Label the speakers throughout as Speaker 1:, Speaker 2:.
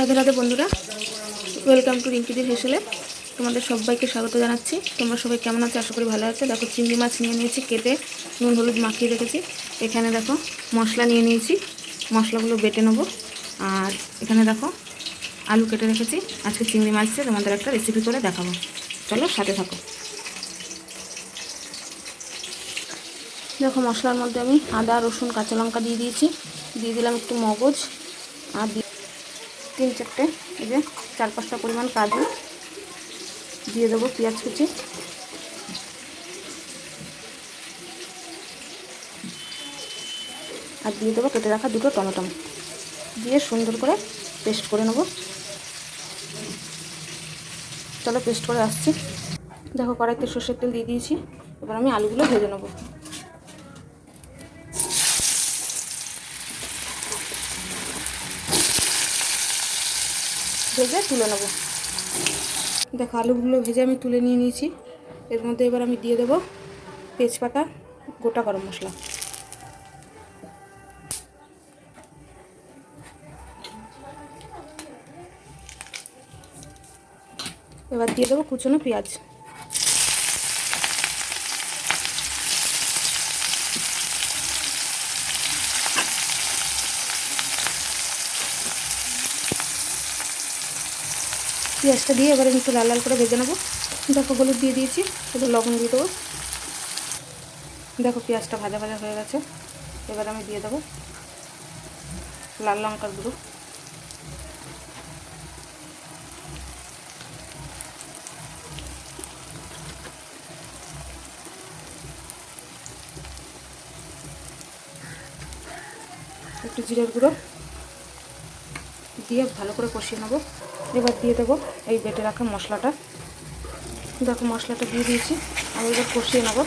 Speaker 1: রাধে রাধে বন্ধুরা, welcome to রিঙ্কিদির হেসেলে। তোমাদের সবাইকে স্বাগত জানাচ্ছি। তোমরা সবাই কেমন আছো? আশা করি ভালো আছে। দেখো, চিংড়ি মাছ নিয়ে নিয়েছি, কেটে নুন হলুদ মাখিয়ে রেখেছি। এখানে দেখো মশলা নিয়ে নিয়েছি, মশলাগুলো বেটে নেবো। আর এখানে দেখো আলু কেটে রেখেছি। আজকে চিংড়ি মাছ দিয়ে তোমাদের একটা রেসিপি করে দেখাবো, চলো সাথে থাকো। দেখো, মশলার মধ্যে আমি আদা রসুন কাঁচা লঙ্কা দিয়ে দিয়েছি, দিয়ে দিলাম একটু মগজ, আর তিন চারটে এই যে 4-5টা পরিমাণ কাজু দিয়ে দেবো, পেঁয়াজ কুচি, আর দিয়ে দেবো কেটে রাখা 2টো টমেটো, দিয়ে সুন্দর করে পেস্ট করে নেব। চলো পেস্ট করে আসছি। দেখো, কড়াইতে সর্ষের তেল দিয়ে দিয়েছি। এবার আমি আলুগুলো ভেজে নেব। ভেজে তুলে নেব। দেখো, আলুগুলো ভেজে আমি তুলে নিয়ে নিয়েছি। এর মধ্যে এবার আমি দিয়ে দেবো তেজপাতা, গোটা গরম মশলা, এবার দিয়ে দেবো কুচনো পেঁয়াজ, পেঁয়াজটা দিয়ে এবার আমি একটু লাল লাল করে ভেজে নেবো। দেখো, হলুদ দিয়ে দিয়েছি, এবার লবণ দিয়ে দেবো। দেখো, পেঁয়াজটা ভাজা ভাজা হয়ে গেছে। এবার আমি দিয়ে দেবো লাল লঙ্কার গুঁড়ো, একটু জিরের গুঁড়ো দিয়ে ভালো করে কষিয়ে নেবো। এবার দিয়ে দেবো এই বেটে রাখা মশলাটা। দেখো, মশলাটা দিয়ে দিয়েছি, আমি এবার কষিয়ে নেবো।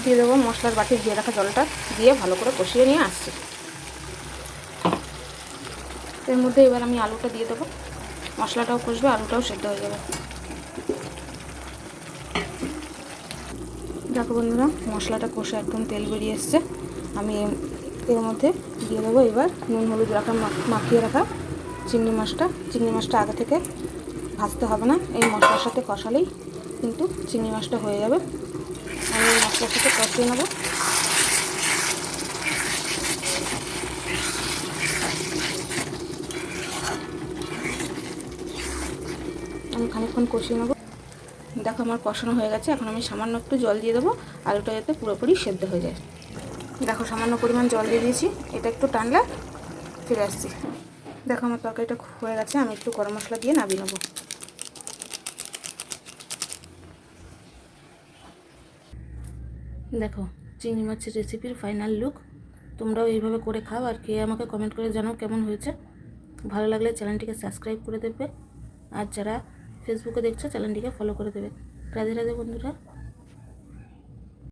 Speaker 1: দিয়ে দেবো মশলার বাটি দিয়ে রাখা জলটা, দিয়ে ভালো করে কষিয়ে নিয়ে আসছি। এর মধ্যে এবার আমি আলুটা দিয়ে দেবো। মশলাটাও কষবে, আলুটাও সেদ্ধ হয়ে যাবে। দেখো বন্ধুরা, মশলাটা কষে একদম তেল বেরিয়ে এসছে। আমি এর মধ্যে দিয়ে দেবো এবার নুন হলুদ মাখিয়ে রাখা চিংড়ি মাছটা। চিংড়ি মাছটা আগে থেকে ভাজতে হবে না, এই মশলার সাথে কষালেই কিন্তু চিংড়ি মাছটা হয়ে যাবে। আমি এই মশলার সাথে কষিয়ে নেবো। আমি খানিকক্ষণ কষিয়ে নেবো। দেখো, আমার কষানো হয়ে গেছে। এখন আমি সামান্য একটু জল দিয়ে দেবো, আলুটা যাতে পুরোপুরি সেদ্ধ হয়ে যায়। দেখো, সামান্য পরিমাণ জল দিয়ে দিয়েছি, এটা একটু টানলে ফিরে আসছি। দেখো, আমার তরকারিটা হয়ে গেছে। আমি একটু গরম মশলা দিয়ে নামিয়ে নেবো। দেখো, চিংড়ি মাছের রেসিপির ফাইনাল লুক। তোমরাও এইভাবে করে খাও, আর খেয়ে আমাকে কমেন্ট করে জানাও কেমন হয়েছে। ভালো লাগলে চ্যানেলটিকে সাবস্ক্রাইব করে দেবে, আর যারা ফেসবুকে দেখছো চ্যানেলটিকে ফলো করে দেবে। রাধে রাধে বন্ধুরা।